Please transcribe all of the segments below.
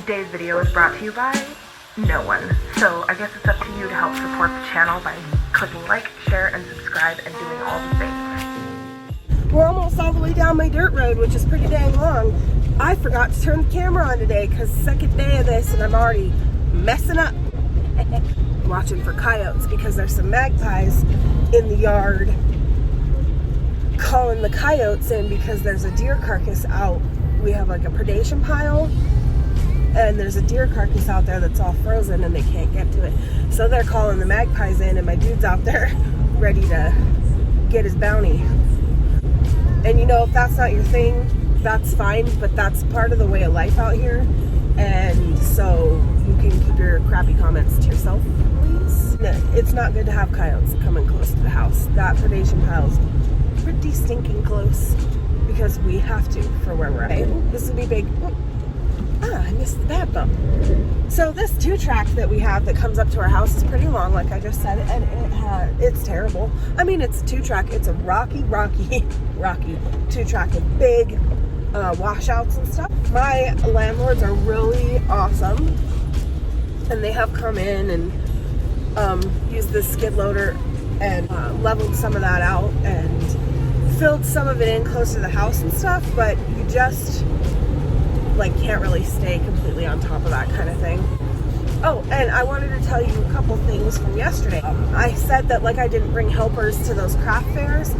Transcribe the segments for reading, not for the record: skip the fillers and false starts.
Today's video is brought to you by no one. So I guess it's up to you to help support the channel by clicking like, share, and subscribe and doing all the things. We're almost all the way down my dirt road, which is pretty dang long. I forgot to turn the camera on today because second day of this and I'm already messing up. Watching for coyotes because there's some magpies in the yard calling the coyotes in because there's a deer carcass out. We have like a predation pile and there's a deer carcass out there that's all frozen and they can't get to it. So they're calling the magpies in and my dude's out there ready to get his bounty. And you know, if that's not your thing, that's fine, but that's part of the way of life out here. And so you can keep your crappy comments to yourself, please. It's not good to have coyotes coming close to the house. That predation pile's pretty stinking close because we have to for where we're at. Okay, this will be big. I missed the bad bump. So this 2-track that we have that comes up to our house is pretty long, like I just said, and it's terrible. I mean, it's 2-track. It's a rocky 2-track with big washouts and stuff. My landlords are really awesome, and they have come in and used this skid loader and leveled some of that out and filled some of it in close to the house and stuff, but you just like can't really stay completely on top of that kind of thing. Oh, and I wanted to tell you a couple things from yesterday. I said that like I didn't bring helpers to those craft fairs,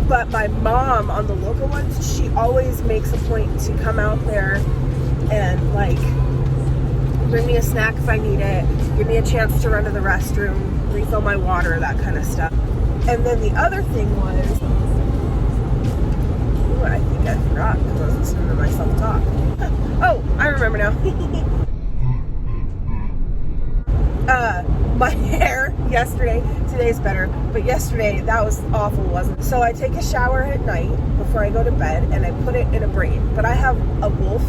but my mom on the local ones, she always makes a point to come out there and like bring me a snack if I need it, give me a chance to run to the restroom, refill my water, that kind of stuff. And then the other thing was, I think I forgot because I was listening to myself talk. Oh, I remember now. My hair yesterday, today's better, but yesterday that was awful, wasn't it? So I take a shower at night before I go to bed and I put it in a braid. But I have a wolf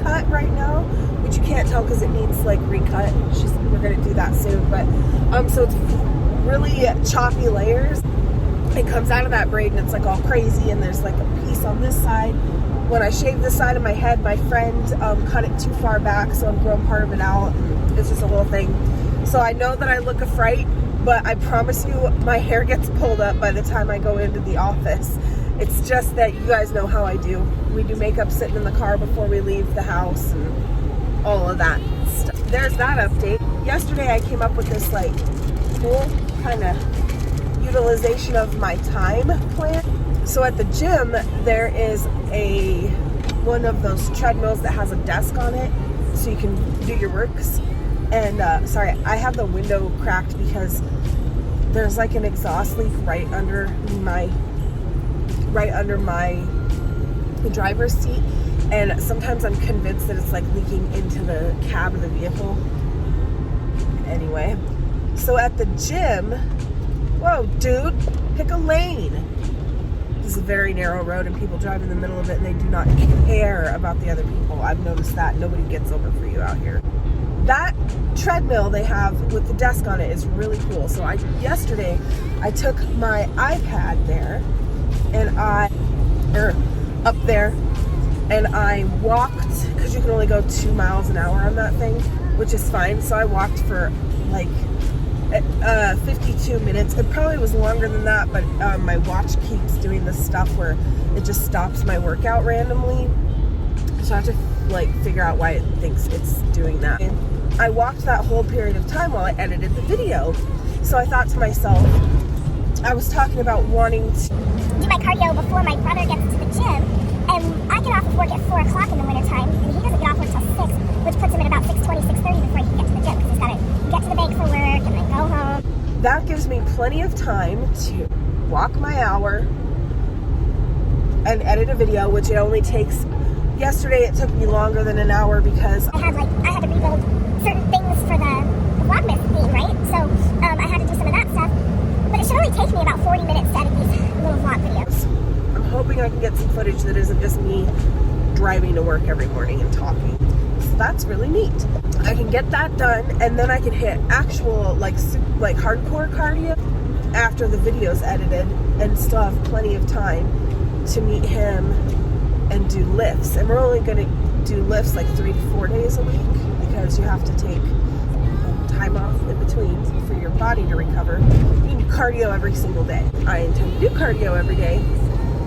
cut right now, which you can't tell because it needs like recut. We're gonna do that soon, but so it's really choppy layers. It comes out of that braid and it's like all crazy and there's like a piece on this side. When I shaved this side of my head, my friend cut it too far back, so I'm growing part of it out. It's just a whole thing. So I know that I look a fright, but I promise you my hair gets pulled up by the time I go into the office. It's just that you guys know how I do. We do makeup sitting in the car before we leave the house and all of that stuff. There's that update. Yesterday I came up with this like cool kind of utilization of my time plan. So at the gym there is one of those treadmills that has a desk on it so you can do your works. And sorry, I have the window cracked because there's like an exhaust leak right under my driver's seat, and sometimes I'm convinced that it's like leaking into the cab of the vehicle. Anyway, so at the gym, whoa dude, pick a lane. This is a very narrow road and people drive in the middle of it and they do not care about the other people. I've noticed that. Nobody gets over for you out here. That treadmill they have with the desk on it is really cool. So yesterday I took my iPad there and up there and I walked, because you can only go 2 miles an hour on that thing, which is fine. So I walked for like 52 minutes. It probably was longer than that, but my watch keeps doing this stuff where it just stops my workout randomly. So I have to like figure out why it thinks it's doing that. And I walked that whole period of time while I edited the video. So I thought to myself, I was talking about wanting to do my cardio before my brother gets to the gym, and I get off of work at 4 o'clock in the wintertime, and he doesn't get off work till 6, which puts him at about 6:20, 6:30 before he can get to the gym, because he's got to get to the bank for work and then go home. That gives me plenty of time to walk my hour and edit a video, which it only takes, yesterday it took me longer than an hour because I had to rebuild certain things for the Vlogmas theme, right? So I had to do some of that stuff, but it should only take me about 40 minutes to edit these little vlog videos. I'm hoping I can get some footage that isn't just me driving to work every morning and talking. So that's really neat. I can get that done and then I can hit actual like hardcore cardio after the video's edited and still have plenty of time to meet him and do lifts. And we're only going to do lifts like 3 to 4 days a week because you have to take time off in between for your body to recover. You do cardio every single day. I intend to do cardio every day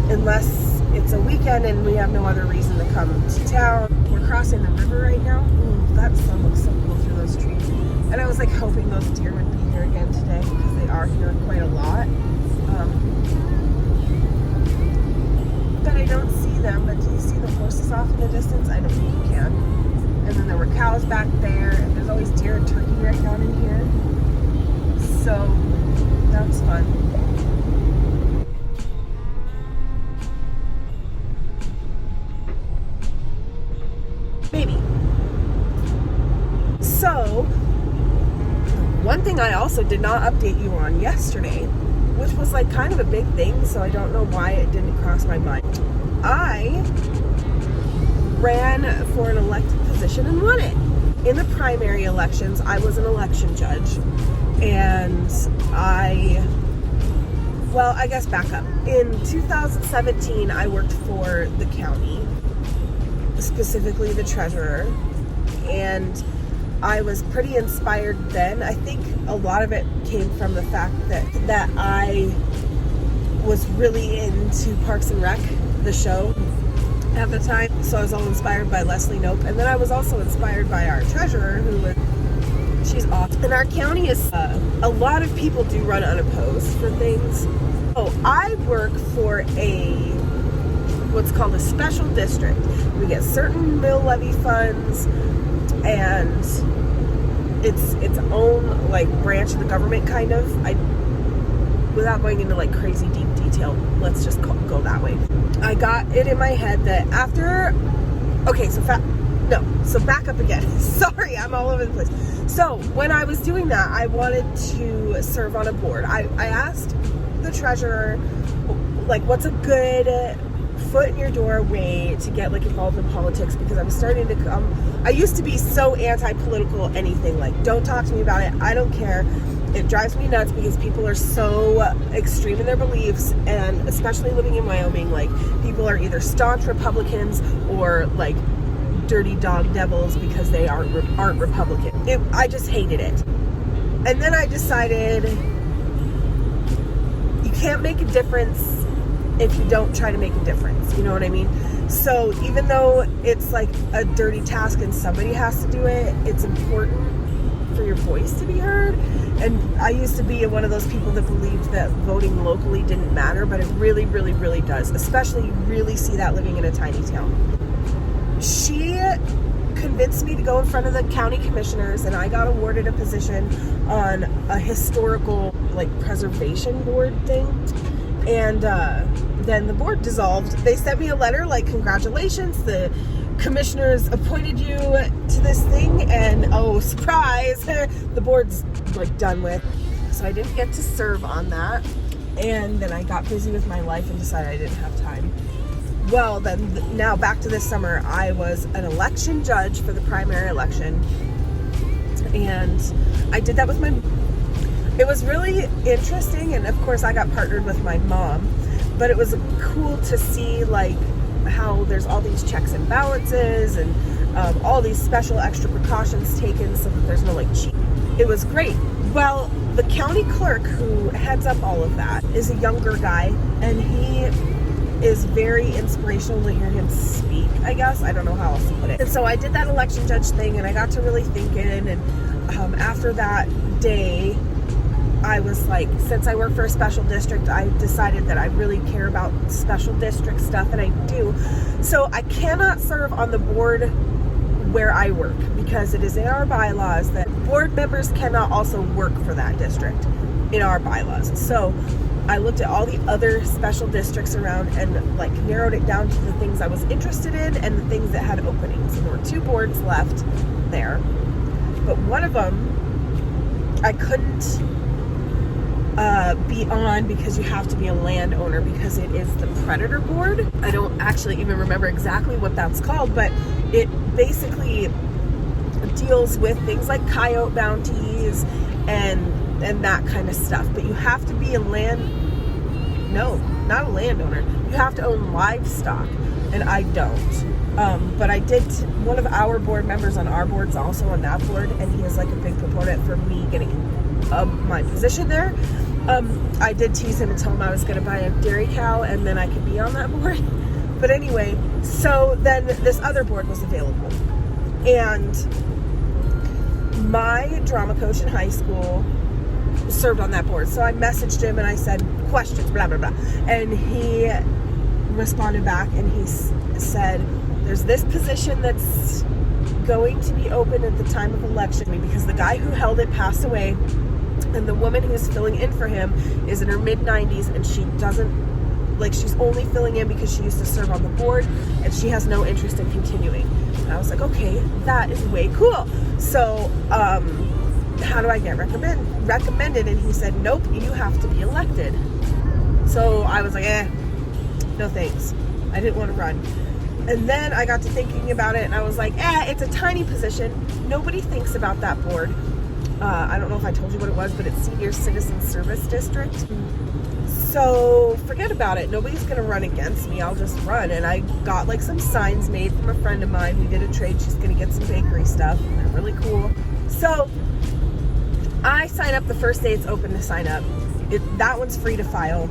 unless it's a weekend and we have no other reason to come to town. We're crossing the river right now. Ooh, that sun looks so cool through those trees. And I was like hoping those deer would be here again today because they are here quite a lot. But I don't see them. But do you see the horses off in the distance? I don't think you can. And then there were cows back there, and there's always deer and turkey right down in here. So that's fun. Maybe. So, one thing I also did not update you on yesterday, which was like kind of a big thing, so I don't know why it didn't cross my mind. I ran for an elected position and won it. In the primary elections, I was an election judge, and I guess back up. In 2017, I worked for the county, specifically the treasurer, and I was pretty inspired then. I think a lot of it came from the fact that I was really into Parks and Rec, the show, at the time. So I was all inspired by Leslie Knope. And then I was also inspired by our treasurer, she's awesome. And our county is, a lot of people do run unopposed for things. So I work for what's called a special district. We get certain mill levy funds, and it's its own like branch of the government, kind of. Without going into like crazy deep detail, let's just go that way. I got it in my head that after, so back up again. Sorry, I'm all over the place. So when I was doing that, I wanted to serve on a board. I asked the treasurer, like, what's a good foot in your door way to get like involved in politics, because I'm starting to I used to be so anti-political anything, like don't talk to me about it, I don't care. It drives me nuts because people are so extreme in their beliefs, and especially living in Wyoming, like people are either staunch Republicans or like dirty dog devils because they aren't Republican. I just hated it. And then I decided you can't make a difference if you don't try to make a difference, you know what I mean? So even though it's like a dirty task and somebody has to do it, it's important for your voice to be heard. And I used to be one of those people that believed that voting locally didn't matter, but it really, really, really does. Especially you really see that living in a tiny town. She convinced me to go in front of the county commissioners, and I got awarded a position on a historical like preservation board thing. And then the board dissolved. They sent me a letter like, congratulations, the commissioners appointed you to this thing, and oh surprise, the board's like done with. So I didn't get to serve on that, and then I got busy with my life and decided I didn't have time. Well, then now back to this summer, I was an election judge for the primary election, and I did that with it was really interesting, and of course I got partnered with my mom, but it was cool to see like how there's all these checks and balances and all these special extra precautions taken so that there's no like cheat. It was great. Well, the county clerk who heads up all of that is a younger guy, and he is very inspirational to hear him speak, I guess. I don't know how else to put it. And so I did that election judge thing, and I got to really thinking, and after that day, I was like, since I work for a special district, I decided that I really care about special district stuff, and I do. So I cannot serve on the board where I work because it is in our bylaws that board members cannot also work for that district in our bylaws. So I looked at all the other special districts around and like narrowed it down to the things I was interested in and the things that had openings. And there were 2 boards left there, but one of them I couldn't be on because you have to be a landowner, because it is the predator board. I don't actually even remember exactly what that's called, but it basically deals with things like coyote bounties and that kind of stuff. But you have to be not a landowner. You have to own livestock, and I don't. But I did, one of our board members on our board's also on that board, and he is like a big proponent for me getting my position there. I did tease him and tell him I was going to buy a dairy cow and then I could be on that board. But anyway, so then this other board was available. And my drama coach in high school served on that board. So I messaged him and I said, questions, blah, blah, blah. And he responded back and he said, there's this position that's going to be open at the time of election because the guy who held it passed away, and the woman who's filling in for him is in her mid-90s, and she doesn't, like, she's only filling in because she used to serve on the board and she has no interest in continuing. And I was like, okay, that is way cool. So how do I get recommended? And he said, nope, you have to be elected. So I was like, no thanks, I didn't want to run. And then I got to thinking about it and I was like, it's a tiny position, nobody thinks about that board. I don't know if I told you what it was, but it's Senior Citizen Service District. So forget about it. Nobody's going to run against me. I'll just run. And I got like some signs made from a friend of mine. We did a trade. She's going to get some bakery stuff. They're really cool. So I sign up the first day it's open to sign up. That one's free to file.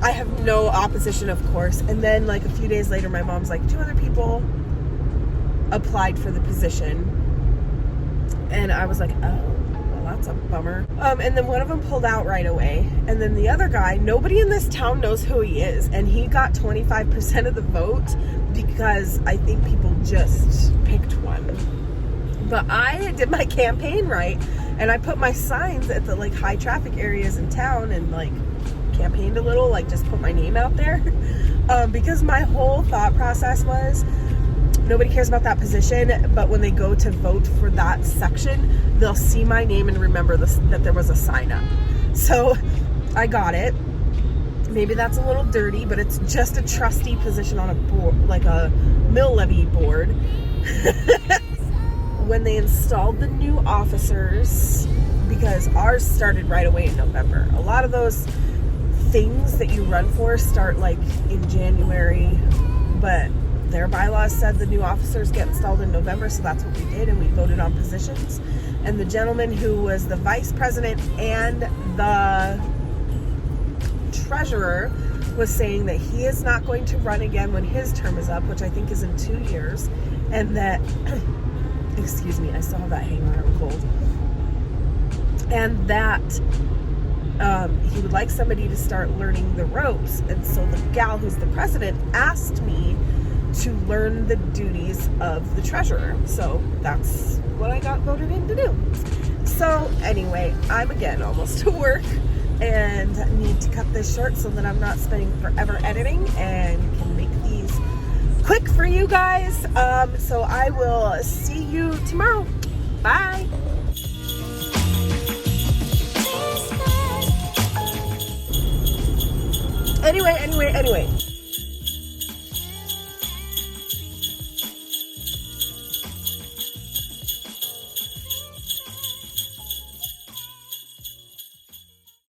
I have no opposition, of course. And then like a few days later, my mom's like, 2 other people applied for the position. And I was like, oh, well, that's a bummer. And then one of them pulled out right away. And then the other guy, nobody in this town knows who he is. And he got 25% of the vote because I think people just picked one. But I did my campaign right. And I put my signs at the like high traffic areas in town and like campaigned a little, like just put my name out there. Because my whole thought process was, nobody cares about that position, but when they go to vote for that section, they'll see my name and remember that there was a sign up. So I got it. Maybe that's a little dirty, but it's just a trustee position on a board, like a mill levy board. When they installed the new officers, because ours started right away in November. A lot of those things that you run for start like in January, but their bylaws said the new officers get installed in November, so that's what we did, and we voted on positions. And the gentleman who was the vice president and the treasurer was saying that he is not going to run again when his term is up, which I think is in 2 years, and that excuse me, I still have that hanger, I'm cold, and that he would like somebody to start learning the ropes. And so the gal who's the president asked me to learn the duties of the treasurer. So that's what I got voted in to do. So anyway, I'm again almost to work and need to cut this short so that I'm not spending forever editing and can make these quick for you guys. So I will see you tomorrow. Bye. Anyway.